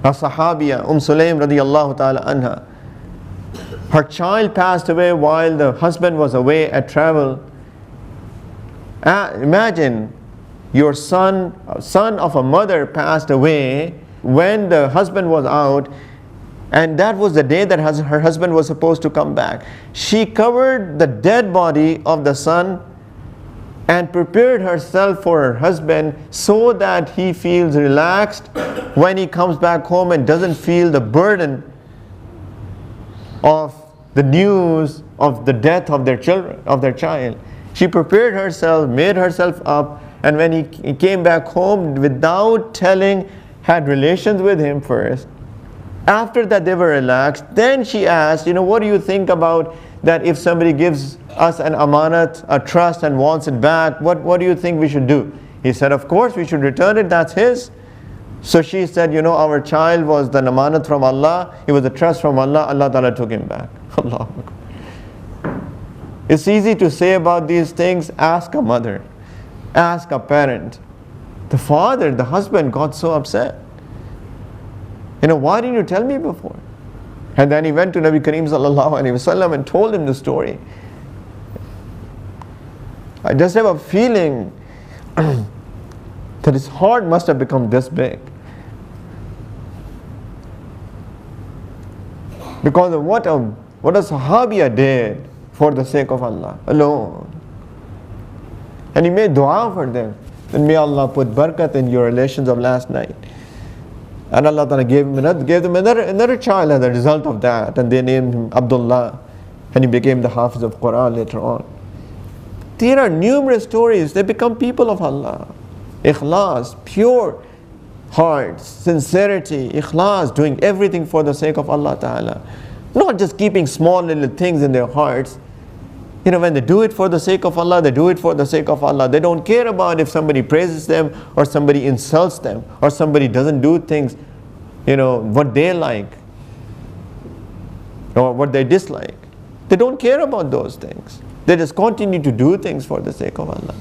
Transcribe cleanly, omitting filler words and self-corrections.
A Sahabiya, Sulaim radiyallahu ta'ala anha. Her child passed away while the husband was away at travel. Imagine your son of a mother passed away when the husband was out, and that was the day that her husband was supposed to come back. She covered the dead body of the son and prepared herself for her husband so that he feels relaxed when he comes back home and doesn't feel the burden of the news of the death of their child. She prepared herself, made herself up, and when he came back home without telling, had relations with him first. After that they were relaxed. Then she asked, what do you think about that if somebody gives us an amanat, a trust, and wants it back, what do you think we should do? He said, of course we should return it, that's his. So she said, our child was the amanat from Allah, it was a trust from Allah, Allah Ta'ala took him back. Allah. It's easy to say about these things. Ask a mother, ask a parent. The father, the husband got so upset. Why didn't you tell me before? And then he went to Nabi Kareem sallallahu alaihi wasallam and told him the story. I just have a feeling that his heart must have become this big. Because of what a Sahabiya did for the sake of Allah alone. And he made dua for them. And may Allah put barakat in your relations of last night. And Allah Ta'ala gave them another child as a result of that. And they named him Abdullah. And he became the Hafiz of Quran later on. There are numerous stories. They become people of Allah. Ikhlas, pure hearts, sincerity, ikhlas, doing everything for the sake of Allah Ta'ala. Not just keeping small little things in their hearts. When they do it for the sake of Allah, they do it for the sake of Allah. They don't care about if somebody praises them or somebody insults them or somebody doesn't do things, what they like or what they dislike. They don't care about those things. They just continue to do things for the sake of Allah.